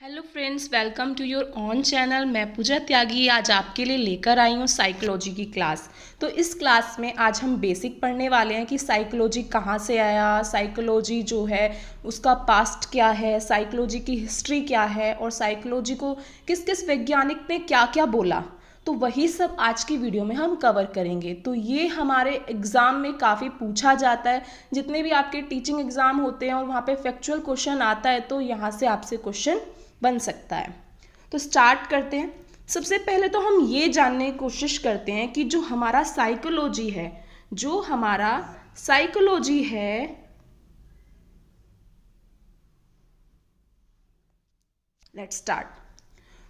Hello friends, welcome to your own channel. मैं पूजा त्यागी आज आपके लिए लेकर आई हूँ साइकोलॉजी की क्लास। तो इस क्लास में आज हम बेसिक पढ़ने वाले हैं कि साइकोलॉजी कहाँ से आया, साइकोलॉजी जो है उसका पास्ट क्या है, साइकोलॉजी की हिस्ट्री क्या है और साइकोलॉजी को किस किस वैज्ञानिक ने क्या क्या बोला। तो वही सब आज की वीडियो में हम कवर करेंगे। तो ये हमारे एग्ज़ाम में काफ़ी पूछा जाता है, जितने भी आपके टीचिंग एग्ज़ाम होते हैं और वहाँ पे फैक्चुअल क्वेश्चन आता है तो यहाँ से आपसे क्वेश्चन बन सकता है। तो स्टार्ट करते हैं। सबसे पहले तो हम ये जानने की कोशिश करते हैं कि जो हमारा साइकोलॉजी है, लेट्स स्टार्ट।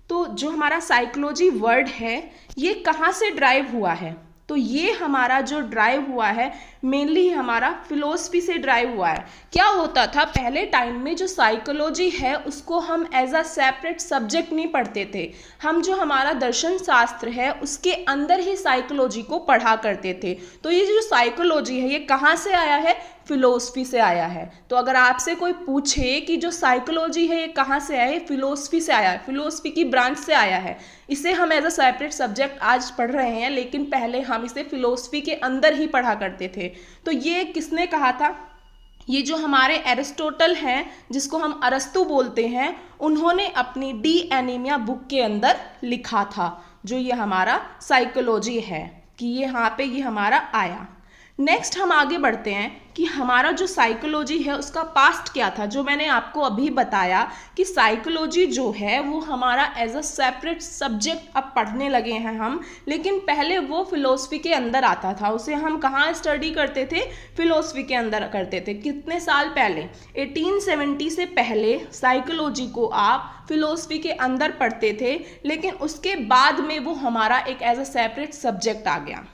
तो जो हमारा साइकोलॉजी वर्ड है ये कहाँ से ड्राइव हुआ है? तो ये हमारा जो ड्राइव हुआ है मेनली हमारा फिलोसफी से ड्राइव हुआ है। क्या होता था पहले टाइम में, जो साइकोलॉजी है उसको हम एज अ सेपरेट सब्जेक्ट नहीं पढ़ते थे। हम जो हमारा दर्शन शास्त्र है उसके अंदर ही साइकोलॉजी को पढ़ा करते थे। तो ये जो साइकोलॉजी है ये कहाँ से आया है? फिलोसफी से आया है। तो अगर आपसे कोई पूछे कि जो साइकोलॉजी है ये कहाँ से आया है, फिलोसफी से आया है, फिलोसफी की ब्रांच से आया है। इसे हम एज अ सेपरेट सब्जेक्ट आज पढ़ रहे हैं, लेकिन पहले हम इसे फिलोसफी के अंदर ही पढ़ा करते थे। तो ये किसने कहा था? ये जो हमारे एरिस्टोटल हैं, जिसको हम अरस्तु बोलते हैं, उन्होंने अपनी डी एनीमिया बुक के अंदर लिखा था जो ये हमारा साइकोलॉजी है कि ये यहाँ पे ये हमारा आया। नेक्स्ट हम आगे बढ़ते हैं कि हमारा जो साइकोलॉजी है उसका पास्ट क्या था। जो मैंने आपको अभी बताया कि साइकोलॉजी जो है वो हमारा एज अ सेपरेट सब्जेक्ट अब पढ़ने लगे हैं हम, लेकिन पहले वो फिलोसफी के अंदर आता था। उसे हम कहाँ स्टडी करते थे? फिलोसफी के अंदर करते थे। कितने साल पहले? 1870 से पहले साइकोलॉजी को आप फिलोसफी के अंदर पढ़ते थे, लेकिन उसके बाद में वो हमारा एक एज अ सेपरेट सब्जेक्ट आ गया।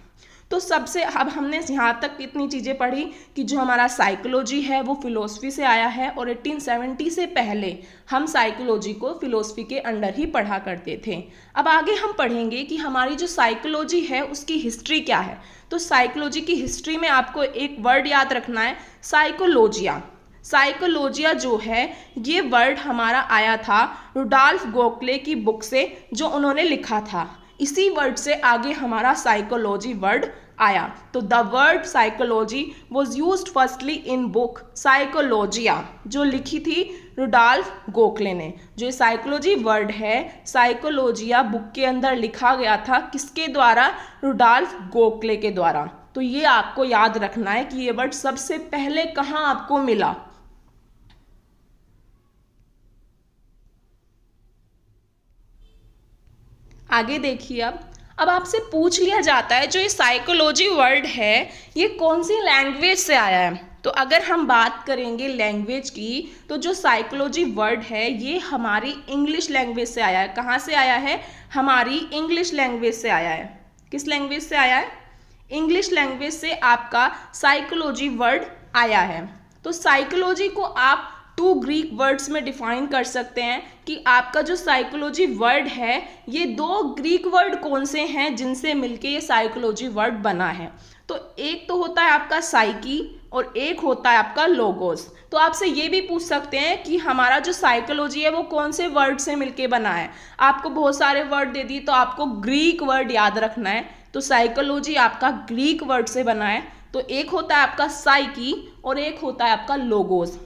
तो सबसे अब हमने यहाँ तक इतनी चीज़ें पढ़ी कि जो हमारा साइकोलॉजी है वो फिलोसफी से आया है और 1870 से पहले हम साइकोलॉजी को फिलोसफी के अंडर ही पढ़ा करते थे। अब आगे हम पढ़ेंगे कि हमारी जो साइकोलॉजी है उसकी हिस्ट्री क्या है। तो साइकोलॉजी की हिस्ट्री में आपको एक वर्ड याद रखना है, साइकोलॉजिया। साइकोलॉजिया जो है ये वर्ड हमारा आया था रुडॉल्फ गोखले की बुक से, जो उन्होंने लिखा था। इसी वर्ड से आगे हमारा साइकोलॉजी वर्ड आया। तो the word psychology was used firstly in book Psychologia, जो लिखी थी रुडॉल्फ गोखले ने। जो साइकोलॉजी वर्ड है साइकोलॉजिया बुक के अंदर लिखा गया था, किसके द्वारा? रुडॉल्फ गोखले के द्वारा। तो ये आपको याद रखना है कि ये वर्ड सबसे पहले कहाँ आपको मिला। आगे देखिए। अब आपसे पूछ लिया जाता है जो ये साइकोलॉजी वर्ड है ये कौन सी लैंग्वेज से आया है। तो अगर हम बात करेंगे लैंग्वेज की, तो जो साइकोलॉजी वर्ड है ये हमारी इंग्लिश लैंग्वेज से आया है। कहाँ से आया है? हमारी इंग्लिश लैंग्वेज से आया है। किस लैंग्वेज से आया है? इंग्लिश लैंग्वेज से आपका साइकोलॉजी वर्ड आया है। तो साइकोलॉजी को आप 2 ग्रीक वर्ड्स में डिफाइन कर सकते हैं कि आपका जो साइकोलॉजी वर्ड है ये 2 ग्रीक वर्ड कौन से हैं जिनसे मिलके ये साइकोलॉजी वर्ड बना है। तो एक तो होता है आपका साइकी और एक होता है आपका लोगोस। तो आपसे ये भी पूछ सकते हैं कि हमारा जो साइकोलॉजी है वो कौन से वर्ड से मिलके बना है। आपको बहुत सारे वर्ड दे दिए तो आपको ग्रीक वर्ड याद रखना है। तो साइकोलॉजी आपका ग्रीक वर्ड से बना है। तो एक होता है आपका साइकी और एक होता है आपका लोगोस।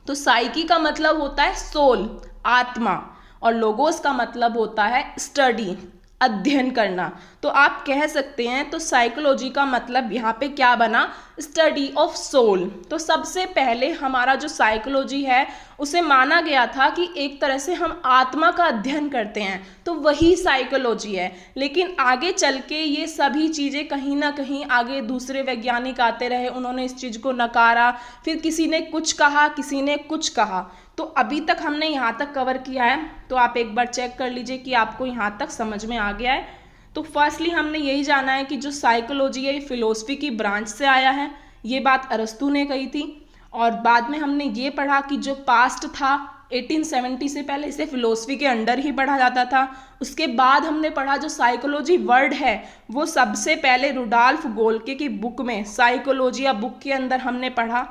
तो साइकी का मतलब होता है सोल, आत्मा, और लोगोस का मतलब होता है स्टडी, अध्ययन करना। तो आप कह सकते हैं तो साइकोलॉजी का मतलब यहाँ पे क्या बना? Study of soul. तो सबसे पहले हमारा जो साइकोलॉजी है उसे माना गया था कि एक तरह से हम आत्मा का अध्ययन करते हैं, तो वही साइकोलॉजी है। लेकिन आगे चल के ये सभी चीज़ें कहीं ना कहीं आगे दूसरे वैज्ञानिक आते रहे, उन्होंने इस चीज़ को नकारा, फिर किसी ने कुछ कहा, किसी ने कुछ कहा। तो अभी तक हमने यहाँ तक कवर किया है, तो आप एक बार चेक कर लीजिए कि आपको यहाँ तक समझ में आ गया है। तो फर्स्टली हमने यही जाना है कि जो साइकोलॉजी है ये फिलोसफी की ब्रांच से आया है, ये बात अरस्तु ने कही थी। और बाद में हमने ये पढ़ा कि जो पास्ट था 1870 से पहले इसे फिलोसफी के अंडर ही पढ़ा जाता था। उसके बाद हमने पढ़ा जो साइकोलॉजी वर्ड है वो सबसे पहले रुडॉल्फ गोखले की बुक में, साइकोलॉजिया बुक के अंदर हमने पढ़ा।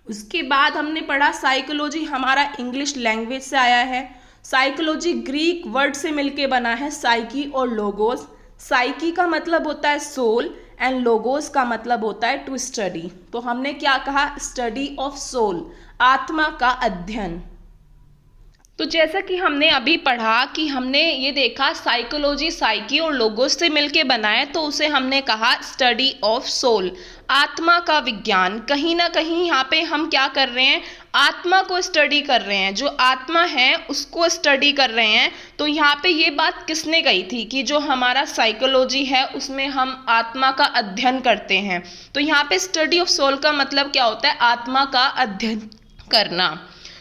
उसके बाद हमने पढ़ा साइकोलॉजी हमारा इंग्लिश लैंग्वेज से आया है। साइकोलॉजी ग्रीक वर्ड से मिलके बना है, साइकी और लोगोस। साइकी का मतलब होता है सोल एंड लोगोस का मतलब होता है टू स्टडी। तो हमने क्या कहा, स्टडी ऑफ सोल, आत्मा का अध्ययन। तो जैसा कि हमने अभी पढ़ा कि हमने ये देखा साइकोलॉजी साइकी और लोगोस से मिलके बना है, तो उसे हमने कहा स्टडी ऑफ सोल, आत्मा का विज्ञान। कहीं ना कहीं यहाँ पे हम क्या कर रहे हैं, आत्मा को स्टडी कर रहे हैं, जो आत्मा है उसको स्टडी कर रहे हैं। तो यहाँ पे ये बात किसने कही थी कि जो हमारा साइकोलॉजी है उसमें हम आत्मा का अध्ययन करते हैं। तो यहाँ पे स्टडी ऑफ सोल का मतलब क्या होता है, आत्मा का अध्ययन करना।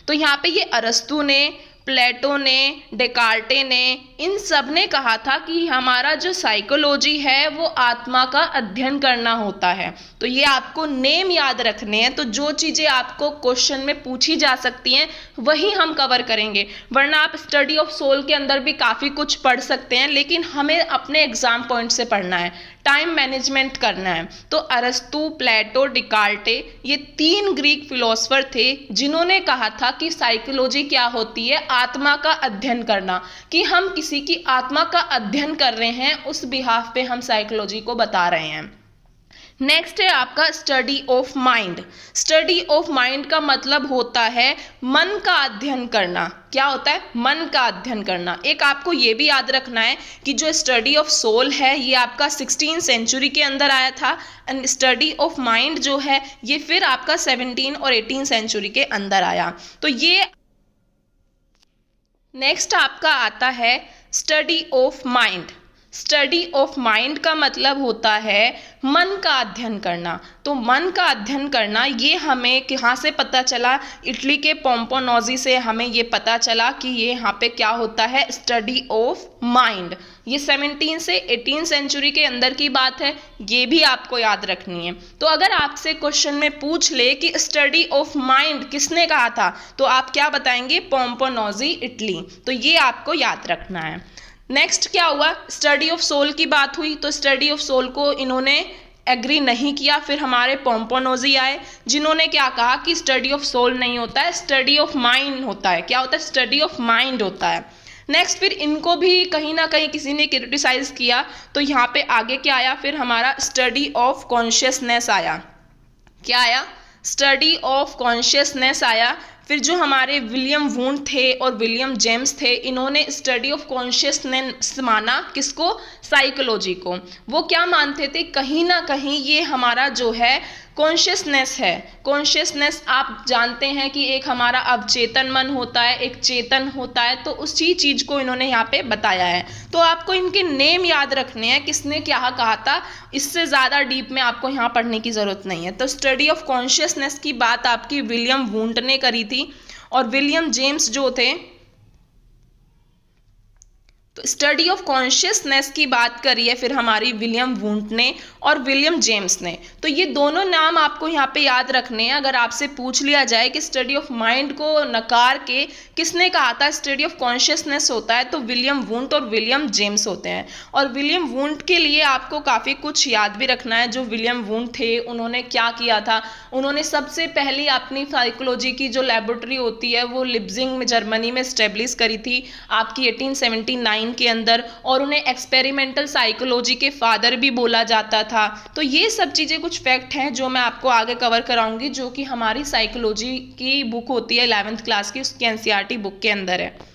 तो यहाँ पे ये अरस्तु ने, प्लेटो ने, डेकार्टे ने, इन सब ने कहा था कि हमारा जो साइकोलॉजी है वो आत्मा का अध्ययन करना होता है। तो ये आपको नेम याद रखने हैं। तो जो चीज़ें आपको क्वेश्चन में पूछी जा सकती हैं वही हम कवर करेंगे, वरना आप स्टडी ऑफ सोल के अंदर भी काफ़ी कुछ पढ़ सकते हैं, लेकिन हमें अपने एग्जाम पॉइंट से पढ़ना है, टाइम मैनेजमेंट करना है। तो अरस्तु, प्लेटो, डिकार्टे, ये 3 ग्रीक फिलोसफर थे जिन्होंने कहा था कि साइकोलॉजी क्या होती है, आत्मा का अध्ययन करना, कि हम किसी की आत्मा का अध्ययन कर रहे हैं, उस बिहाफ पे हम साइकोलॉजी को बता रहे हैं। नेक्स्ट है आपका study of mind. Study of mind का मतलब होता है मन का अध्ययन करना। क्या होता है, मन का अध्ययन करना। एक आपको ये भी याद रखना है कि जो स्टडी ऑफ सोल है ये आपका 16th सेंचुरी के अंदर आया था, एंड स्टडी ऑफ माइंड जो है ये फिर आपका 17 और 18 सेंचुरी के अंदर आया। तो ये नेक्स्ट आपका आता है study of mind. Study of mind का मतलब होता है मन का अध्ययन करना। तो मन का अध्ययन करना ये हमें कहाँ से पता चला, इटली के पोम्पोनोजी से हमें ये पता चला कि ये यहाँ पे क्या होता है, स्टडी ऑफ माइंड। ये 17 से 18 सेंचुरी के अंदर की बात है, ये भी आपको याद रखनी है। तो अगर आपसे क्वेश्चन में पूछ ले कि स्टडी ऑफ माइंड किसने कहा था, तो आप क्या बताएंगे, पोम्पोनोजी, इटली। तो ये आपको याद रखना है। नेक्स्ट क्या हुआ, स्टडी ऑफ सोल की बात हुई, तो स्टडी ऑफ सोल को इन्होंने एग्री नहीं किया। फिर हमारे पोम्पोनोजी आए जिन्होंने क्या कहा कि स्टडी ऑफ सोल नहीं होता है, स्टडी ऑफ माइंड होता है। क्या होता है, स्टडी ऑफ माइंड होता है। नेक्स्ट फिर इनको भी कहीं ना कहीं किसी ने क्रिटिसाइज किया, तो यहाँ पे आगे क्या आया, फिर हमारा स्टडी ऑफ कॉन्शियसनेस आया। क्या आया, स्टडी ऑफ कॉन्शियसनेस आया। फिर जो हमारे विलियम वुंड थे और विलियम जेम्स थे, इन्होंने स्टडी ऑफ कॉन्शियसनेस माना, किसको, साइकोलॉजी को। वो क्या मानते थे, कहीं ना कहीं ये हमारा जो है कॉन्शियसनेस है। कॉन्शियसनेस आप जानते हैं कि एक हमारा अवचेतन मन होता है, एक चेतन होता है, तो उसी चीज़ को इन्होंने यहाँ पे बताया है। तो आपको इनके नेम याद रखने हैं, किसने क्या कहा था, इससे ज़्यादा डीप में आपको यहाँ पढ़ने की ज़रूरत नहीं है। तो स्टडी ऑफ कॉन्शियसनेस की बात आपकी विलियम वुंड ने करी थी, और विलियम जेम्स जो थे, तो स्टडी ऑफ कॉन्शियसनेस की बात करी है फिर हमारी विलियम वुंड ने और विलियम जेम्स ने। तो ये दोनों नाम आपको यहाँ पे याद रखने हैं। अगर आपसे पूछ लिया जाए कि स्टडी ऑफ माइंड को नकार के किसने कहा था स्टडी ऑफ कॉन्शियसनेस होता है, तो विलियम वुंड और विलियम जेम्स होते हैं। और विलियम वुंड के लिए आपको काफ़ी कुछ याद भी रखना है। जो विलियम वुंड थे उन्होंने क्या किया था, उन्होंने सबसे पहले अपनी साइकोलॉजी की जो लेबोरेटरी होती है वो लिप्जिंग में जर्मनी में स्टेब्लिश करी थी आपकी 1879 के अंदर, और उन्हें एक्सपेरिमेंटल साइकोलॉजी के फादर भी बोला जाता था। तो ये सब चीज़ें कुछ फैक्ट हैं जो मैं आपको आगे कवर कराऊंगी, जो कि हमारी साइकोलॉजी की बुक होती है 11th क्लास की, उसकी एनसीईआरटी बुक के अंदर है।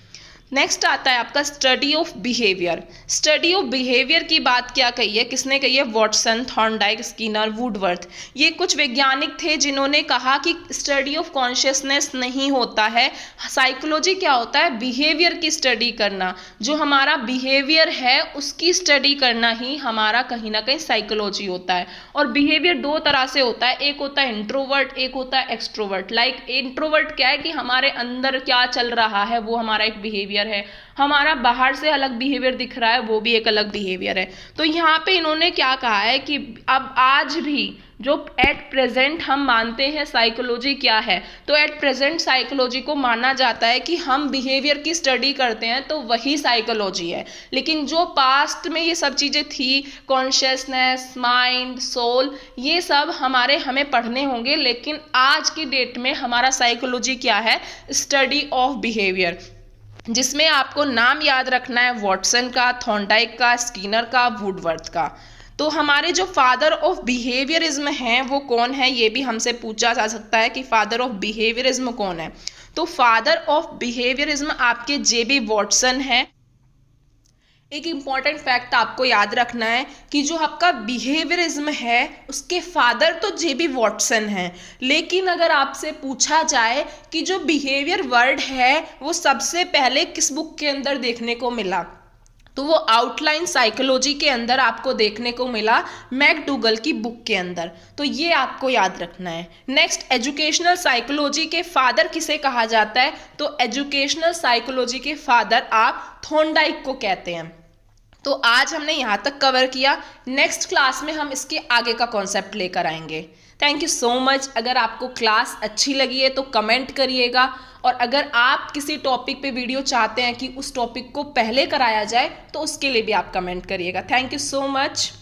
नेक्स्ट आता है आपका study of behaviour. Study of behaviour की बात क्या कही है, किसने कही है, वॉटसन, थॉर्नडाइक, स्किनर, वुडवर्थ। ये कुछ वैज्ञानिक थे जिन्होंने कहा कि स्टडी ऑफ कॉन्शियसनेस नहीं होता है, साइकोलॉजी क्या होता है, बिहेवियर की स्टडी करना। जो हमारा बिहेवियर है उसकी स्टडी करना ही हमारा कहीं ना कहीं साइकोलॉजी होता है। और बिहेवियर दो तरह से होता है, एक होता है इंट्रोवर्ट, एक होता है एक्सट्रोवर्ट। लाइक इंट्रोवर्ट क्या है कि हमारे अंदर क्या चल रहा है वो हमारा एक बिहेवियर है, हमारा बाहर से अलग बिहेवियर दिख रहा है वो भी एक अलग बिहेवियर है। तो यहाँ पे इन्होंने क्या कहा है कि अब आज भी जो एट प्रेजेंट हम मानते हैं साइकोलॉजी क्या है, तो एट प्रेजेंट साइकोलॉजी को माना जाता है कि हम बिहेवियर की स्टडी करते हैं तो वही साइकोलॉजी है। लेकिन जो पास्ट में ये सब चीज़ें थी, कॉन्शियसनेस, माइंड, सोल, ये सब हमें पढ़ने होंगे। लेकिन आज की डेट में हमारा साइकोलॉजी क्या है, स्टडी ऑफ बिहेवियर, जिसमें आपको नाम याद रखना है वॉटसन का, थॉर्नडाइक का, स्किनर का, वुडवर्थ का। तो हमारे जो फादर ऑफ बिहेवियरिज्म हैं वो कौन है, ये भी हमसे पूछा जा सकता है कि फादर ऑफ बिहेवियरिज्म कौन है। तो फादर ऑफ बिहेवियरिज्म आपके जेबी वॉटसन है। एक इम्पॉर्टेंट फैक्ट आपको याद रखना है कि जो आपका बिहेवियरिज्म है उसके फादर तो जेबी वॉटसन हैं, लेकिन अगर आपसे पूछा जाए कि जो बिहेवियर वर्ड है वो सबसे पहले किस बुक के अंदर देखने को मिला, तो वो आउटलाइन साइकोलॉजी के अंदर आपको देखने को मिला, मैकडूगल की बुक के अंदर। तो ये आपको याद रखना है। नेक्स्ट, एजुकेशनल साइकोलॉजी के फादर किसे कहा जाता है, तो एजुकेशनल साइकोलॉजी के फादर आप थॉर्नडाइक को कहते हैं। तो आज हमने यहाँ तक कवर किया। नेक्स्ट क्लास में हम इसके आगे का कॉन्सेप्ट लेकर आएंगे। Thank you so much. अगर आपको क्लास अच्छी लगी है तो कमेंट करिएगा, और अगर आप किसी टॉपिक पे वीडियो चाहते हैं कि उस टॉपिक को पहले कराया जाए तो उसके लिए भी आप कमेंट करिएगा। Thank you so much.